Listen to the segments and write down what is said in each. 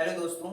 Hello दोस्तों,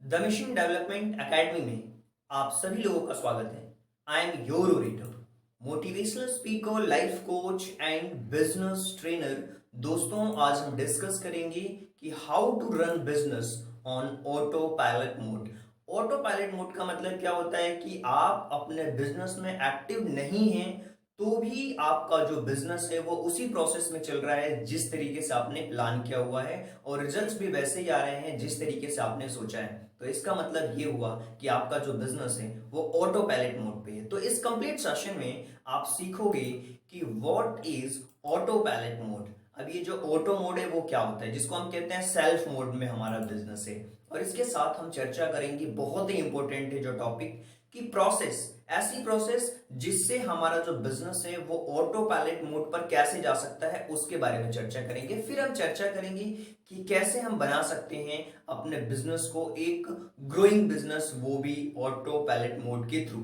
the mission development academy में आप सभी लोगों का स्वागत है। I am your orator, motivational speaker, life coach and business trainer. दोस्तों, आज हम डिस्कस करेंगे कि how to run business on autopilot mode. Autopilot mode का मतलब क्या होता है कि आप अपने बिजनेस में एक्टिव नहीं हैं तो भी आपका जो बिजनेस है वो उसी प्रोसेस में चल रहा है जिस तरीके से आपने प्लान किया हुआ है और रिजल्ट्स भी वैसे ही आ रहे हैं जिस तरीके से आपने सोचा है। तो इसका मतलब ये हुआ कि आपका जो बिजनेस है वो ऑटो पायलट मोड पे है। तो इस कंप्लीट सेशन में आप सीखोगे कि what is auto pilot mode. अब ये जो ऑटो मोड है वो क्या होता है, जिसको हम कहते हैं सेल्फ मोड में हमारा बिजनेस है। और इसके साथ हम चर्चा करेंगे, बहुत ही इंपॉर्टेंट है जो टॉपिक, की प्रोसेस, ऐसी प्रोसेस जिससे हमारा जो बिजनेस है वो ऑटो पायलट मोड पर कैसे जा सकता है उसके बारे में चर्चा करेंगे। फिर हम चर्चा करेंगे कि कैसे हम बना सकते हैं अपने बिजनेस को एक ग्रोइंग बिजनेस, वो भी ऑटो पायलट मोड के थ्रू।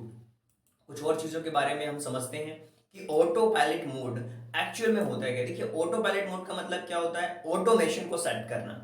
कुछ और चीजों के बारे में हम समझते हैं कि ऑटो पायलट मोड एक्चुअल में होता है क्या। देखिए, ऑटो पायलट मोड का मतलब क्या होता है, ऑटोमेशन को सेट करना।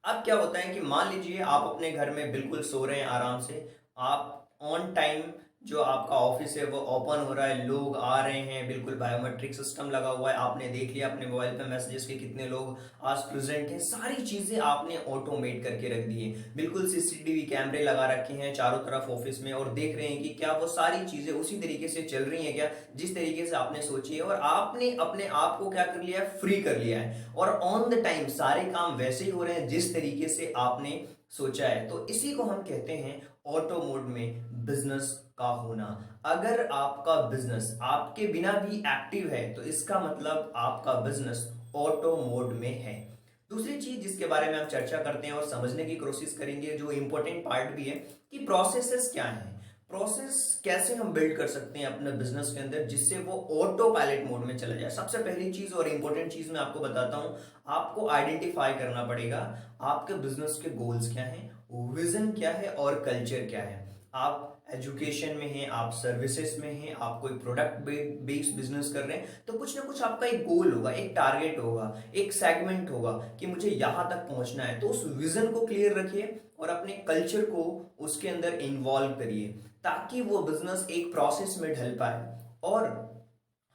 अब क्या होता है कि मान लीजिए आप अपने घर में बिल्कुल सो रहे हैं आराम से, आप ऑन टाइम जो आपका ऑफिस है वो ओपन हो रहा है, लोग आ रहे हैं, बिल्कुल बायोमेट्रिक सिस्टम लगा हुआ है, आपने देख लिया अपने मोबाइल पे मैसेजेस के कितने लोग आज प्रेजेंट हैं, सारी चीजें आपने ऑटोमेट करके रख दी है। बिल्कुल सीसीटीवी कैमरे लगा रखे हैं चारों तरफ ऑफिस में और देख रहे हैं कि क्या वो सारी चीजें उसी तरीके से चल रही हैं क्या, जिस तरीके से आपने सोची है। और आपने अपने आप को क्या कर लिया है, फ्री कर लिया है और ऑन द टाइम सारे काम वैसे ही हो रहे हैं जिस तरीके से आपने सोचा है। तो इसी को हम कहते हैं ऑटो मोड में बिजनेस का होना। अगर आपका बिजनेस आपके बिना भी एक्टिव है तो इसका मतलब आपका बिजनेस ऑटो मोड में है। दूसरी चीज जिसके बारे में हम चर्चा करते हैं और समझने की कोशिश करेंगे, जो इंपॉर्टेंट पार्ट भी है, कि प्रोसेसेस क्या हैं। प्रोसेस कैसे हम बिल्ड कर सकते हैं अपने बिजनेस के अंदर जिससे वो ऑटो पायलट मोड में चला जाए। सबसे पहली चीज और इंपॉर्टेंट चीज मैं आपको बताता हूं, आपको आइडेंटिफाई करना पड़ेगा आपके बिजनेस के गोल्स क्या हैं, विजन क्या है और कल्चर क्या है। आप एजुकेशन में हैं, आप सर्विसेज में हैं, आप कोई प्रोडक्ट बेस्ड बिजनेस कर रहे हैं तो कुछ ना कुछ आपका एक गोल होगा, एक टारगेट होगा, एक सेगमेंट होगा कि मुझे यहां तक पहुंचना है। तो उस विजन को क्लियर रखिए और अपने कल्चर को उसके अंदर इन्वॉल्व करिए ताकि वो बिजनेस एक प्रोसेस में ढल पाए और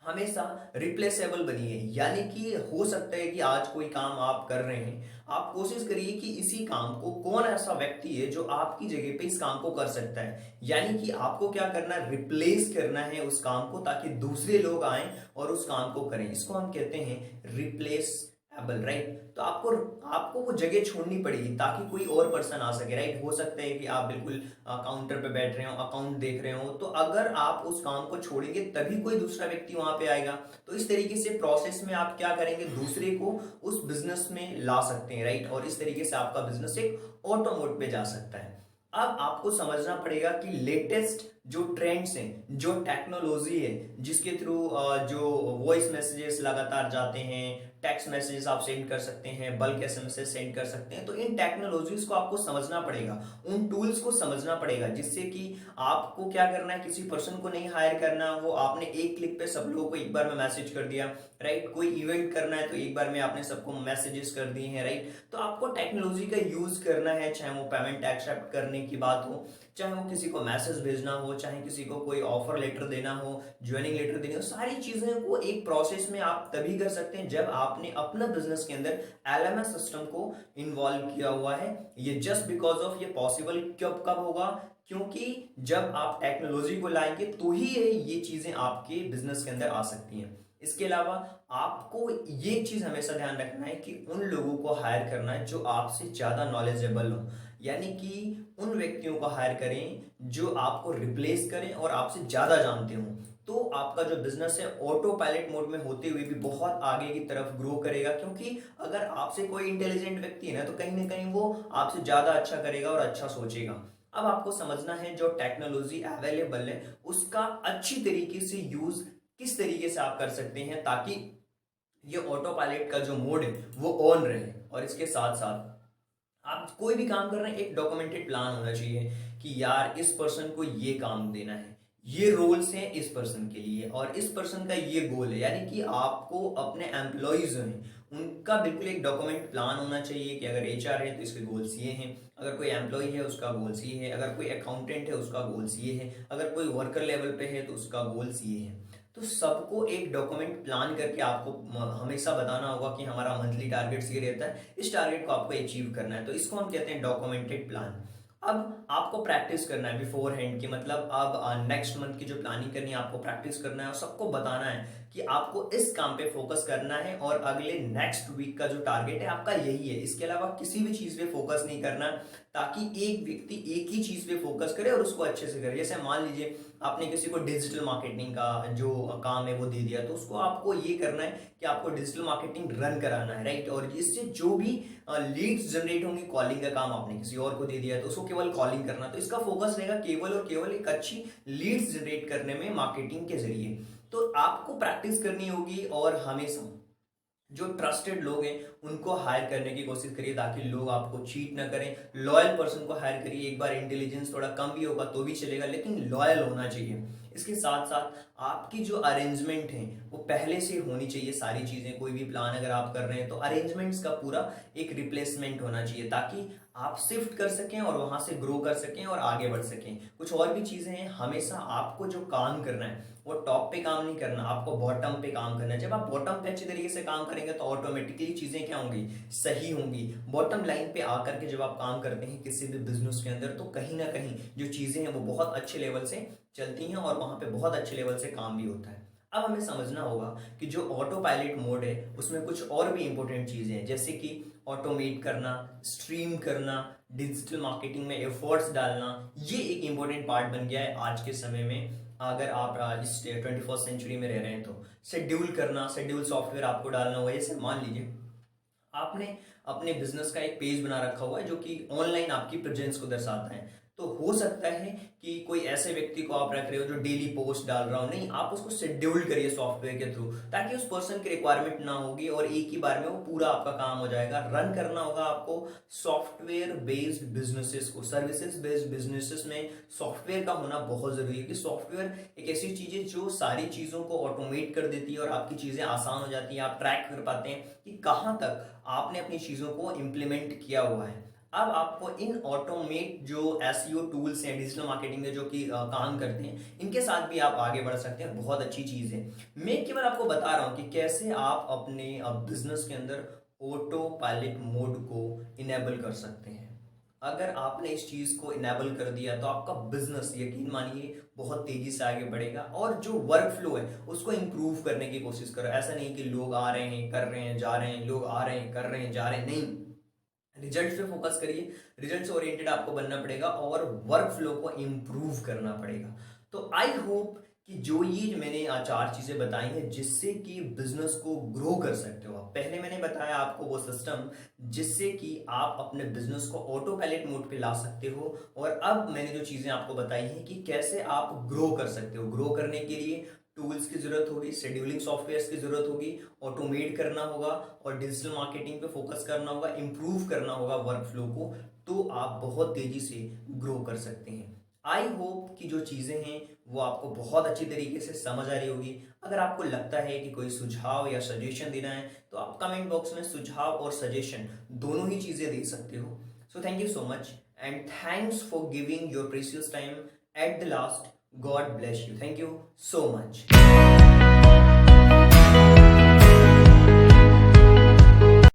हमेशा रिप्लेसेबल बनिए। यानी कि हो सकता है कि आज कोई काम आप कर रहे हैं, आप कोशिश करिए कि इसी काम को कौन ऐसा व्यक्ति है जो आपकी जगह पे इस काम को कर सकता है। यानी कि आपको क्या करना है, रिप्लेस करना है उस काम को ताकि दूसरे लोग आए और उस काम को करें। इसको हम कहते हैं रिप्लेस एबल, राइट। तो आपको आपको वो जगह छोड़नी पड़ेगी ताकि कोई और पर्सन आ सके, राइट। हो सकता है कि आप बिल्कुल काउंटर पे बैठ रहे हो, अकाउंट देख रहे हो, तो अगर आप उस काम को छोड़ेंगे तभी कोई दूसरा व्यक्ति वहां पे आएगा। तो इस तरीके से प्रोसेस में आप क्या करेंगे, दूसरे को उस बिजनेस में ला सकते हैं, राइट। और इस तरीके से आपका बिजनेस एक ऑटो मोड पे जा सकता है। अब आपको समझना पड़ेगा कि लेटेस्ट जो ट्रेंड्स हैं, जो टेक्नोलॉजी है, जिसके थ्रू जो वॉइस मैसेजेस लगातार जाते हैं, टेक्स्ट मैसेजेस आप सेंड कर सकते हैं, बल्क एसएमएस सेंड कर सकते हैं, तो इन टेक्नोलॉजीज को आपको समझना पड़ेगा, उन टूल्स को समझना पड़ेगा जिससे कि आपको क्या करना है, किसी पर्सन को नहीं हायर करना, वो आपने एक क्लिक पे सब लोगों को एक बार में मैसेज कर दिया, राइट। कोई इवेंट करना है तो एक बार में आपने सबको मैसेजेस कर दिए हैं, राइट। तो आपको टेक्नोलॉजी का यूज करना है, चाहे वो पेमेंट एक्सेप्ट करने की बात हो, चाहे वो किसी को मैसेज भेजना हो, चाहे किसी को कोई ऑफर लेटर देना हो, ज्वाइनिंग लेटर देनी हो। सारी चीजें को एक प्रोसेस में आप तभी कर सकते हैं जब आपने अपना बिजनेस के अंदर एलएमएस सिस्टम को इन्वॉल्व किया हुआ है। ये जस्ट बिकॉज ऑफ ये पॉसिबल कब कब होगा, क्योंकि जब आप टेक्नोलॉजी को लाएंगे तो ही ये चीजें आपके बिजनेस के अंदर आ सकती हैं। इसके अलावा आपको ये चीज हमेशा ध्यान रखना है कि उन लोगों को हायर करना है जो आपसे ज्यादा नॉलेजेबल हो। यानी कि उन व्यक्तियों को हायर करें जो आपको रिप्लेस करें और आपसे ज्यादा जानते हो। तो आपका जो बिजनेस है ऑटो पायलट मोड में होते हुए भी बहुत आगे की तरफ ग्रो करेगा, क्योंकि अगर आपसे कोई इंटेलिजेंट व्यक्ति है ना तो कहीं ना कहीं वो आपसे ज्यादा अच्छा करेगा और अच्छा सोचेगा। अब आपको समझना है जो टेक्नोलॉजी अवेलेबल है उसका अच्छी तरीके से यूज किस तरीके से आप कर सकते हैं ताकि ये ऑटो पायलट का जो मोड है वो ऑन रहे। और इसके साथ साथ आप कोई भी काम कर रहे हैं, एक डॉक्यूमेंटेड प्लान होना चाहिए कि यार इस पर्सन को ये काम देना है, ये रोल्स हैं इस पर्सन के लिए और इस पर्सन का ये गोल है, यानी कि आपको अपने एम्प्लॉयज हैं उनका बिल्कुल एक डॉक्यूमेंट प्लान होना चाहिए कि अगर एचआर है तो इसके गोल्स ये हैं, अगर कोई एम्प्लॉय है उसका गोल्स ये है, अगर कोई अकाउंटेंट है उसका गोल्स ये है, अगर कोई वर्कर लेवल पे है तो उसका गोल्स ये है। तो सबको एक डॉक्यूमेंट प्लान करके आपको हमेशा बताना होगा कि हमारा मंथली टारगेट्स ये रहता है, इस टारगेट को आपको अचीव करना है, तो इसको हम कहते हैं डॉक्यूमेंटेड प्लान। अब आपको प्रैक्टिस करना है बिफोर हैंड की, मतलब अब नेक्स्ट मंथ की जो प्लानिंग करनी है आपको प्रैक्टिस करना है और सबको बताना है कि आपको इस काम पे फोकस करना है और अगले नेक्स्ट वीक का जो टारगेट है आपका यही है, इसके अलावा किसी भी चीज पे फोकस नहीं करना, ताकि एक व्यक्ति एक ही चीज पे फोकस करे और उसको अच्छे से करे। जैसे मान लीजिए आपने किसी को डिजिटल मार्केटिंग का जो काम है वो दे दिया, तो उसको आपको ये करना है कि आपको डिजिटल मार्केटिंग रन कराना है, राइट। और इससे जो भी लीड्स जनरेट होंगी, कॉलिंग का काम आपने किसी और को दे दिया तो उसको केवल कॉलिंग करना, तो इसका फोकस रहेगा केवल और केवल एक अच्छी लीड्स जनरेट करने में मार्केटिंग के जरिए। तो आपको प्रैक्टिस करनी होगी और हमेशा जो ट्रस्टेड लोग हैं उनको हायर करने की कोशिश करिए ताकि लोग आपको चीट ना करें। लॉयल पर्सन को हायर करिए, एक बार इंटेलिजेंस थोड़ा कम भी होगा तो भी चलेगा लेकिन लॉयल होना चाहिए। इसके साथ साथ आपकी जो अरेंजमेंट है वो पहले से होनी चाहिए, सारी चीजें कोई भी प्लान अगर आप कर रहे हैं तो अरेंजमेंट्स का पूरा एक रिप्लेसमेंट होना चाहिए ताकि आप शिफ्ट कर सकें और वहां से ग्रो कर सकें और आगे बढ़ सकें। कुछ और भी चीजें हैं, हमेशा आपको जो काम करना है वो टॉप पे काम नहीं करना, आपको बॉटम पे काम करना है। जब आप बॉटम पे अच्छे तरीके से काम करेंगे तो ऑटोमेटिकली चीजें क्या होंगी, सही होंगी। बॉटम लाइन पे आकर के जब आप काम करते हैं किसी भी बिजनेस के अंदर तो कहीं ना कहीं जो चीजें हैं वो बहुत अच्छे लेवल से चलती हैं और वहां पे बहुत अच्छे लेवल से काम भी होता है। अब हमें समझना होगा कि जो ऑटो पायलट मोड है उसमें कुछ और भी इंपॉर्टेंट चीजें हैं, जैसे कि ऑटोमेट करना, स्ट्रीम करना, डिजिटल मार्केटिंग में एफर्ट्स डालना, ये एक इंपॉर्टेंट पार्ट बन गया है आज के समय में। अगर आप इस 21st सेंचुरी में रह रहे हैं तो शेड्यूल करना, शेड्यूल सॉफ्टवेयर आपको डालना होगा। जैसे मान लीजिए आपने अपने बिजनेस का एक पेज बना रखा हुआ है जो कि ऑनलाइन आपकी प्रेजेंस को दर्शाता है, तो हो सकता है कि कोई ऐसे व्यक्ति को आप रख रहे हो जो डेली पोस्ट डाल रहा हो, नहीं, आप उसको शेड्यूल करिए सॉफ्टवेयर के थ्रू ताकि उस पर्सन की रिक्वायरमेंट ना होगी और एक ही बार में वो पूरा आपका काम हो जाएगा। रन करना होगा आपको सॉफ्टवेयर बेस्ड बिजनेसेस को, सर्विसेज बेस्ड बिजनेसेस में सॉफ्टवेयर का होना बहुत जरूरी है कि सॉफ्टवेयर एक ऐसी चीज है जो सारी चीजों को ऑटोमेट कर देती है और आपकी चीजें आसान हो जाती है, आप ट्रैक कर पाते हैं कि कहाँ तक आपने अपनी चीजों को इंप्लीमेंट किया हुआ है। अब आपको इन ऑटोमेट जो एसईओ टूल्स हैं डिजिटल मार्केटिंग में जो कि काम करते हैं, इनके साथ भी आप आगे बढ़ सकते हैं, बहुत अच्छी चीज है। मैं केवल आपको बता रहा हूं कि कैसे आप अपने बिजनेस के अंदर ऑटो पायलट मोड को इनेबल कर सकते हैं। अगर आपने इस चीज को इनेबल कर दिया तो आपका बिजनेस यकीन मानिए बहुत तेजी से आगे बढ़ेगा और जो वर्क फ्लो है उसको इंप्रूव करने की कोशिश करो। ऐसा नहीं कि लोग आ रहे हैं कर रहे हैं जा रहे हैं, लोग आ रहे हैं कर रहे हैं जा रहे हैं, नहीं, रिजल्ट पे फोकस करिए। रिजल्ट्स ओरिएंटेड आपको बनना पड़ेगा और वर्क फ्लो को इंप्रूव करना पड़ेगा। तो आई होप कि जो ये मैंने 4 चीजें बताई हैं जिससे कि बिजनेस को ग्रो कर सकते हो आप। पहले मैंने बताया आपको वो सिस्टम जिससे कि आप अपने बिजनेस को ऑटो पायलट मोड पे ला सकते हो, और अब मैंने जो चीजें आपको बताई हैं कि कैसे आप ग्रो कर सकते हो। ग्रो करने के लिए टूल्स की जरूरत होगी, शेड्यूलिंग सॉफ्टवेयर की जरूरत होगी, ऑटोमेट करना होगा और डिजिटल मार्केटिंग पे फोकस करना होगा, इंप्रूव करना होगा वर्क फ्लो को, तो आप बहुत तेजी से ग्रो कर सकते हैं। आई होप कि जो चीजें हैं वो आपको बहुत अच्छी तरीके से समझ आ रही होगी। अगर आपको लगता है कि कोई सुझाव या सजेशन देना है तो आप कमेंट बॉक्स में सुझाव और सजेशन दोनों ही चीजें दे सकते हो। So thank you so much and thanks for giving your precious time at the last. God bless you. Thank you so much.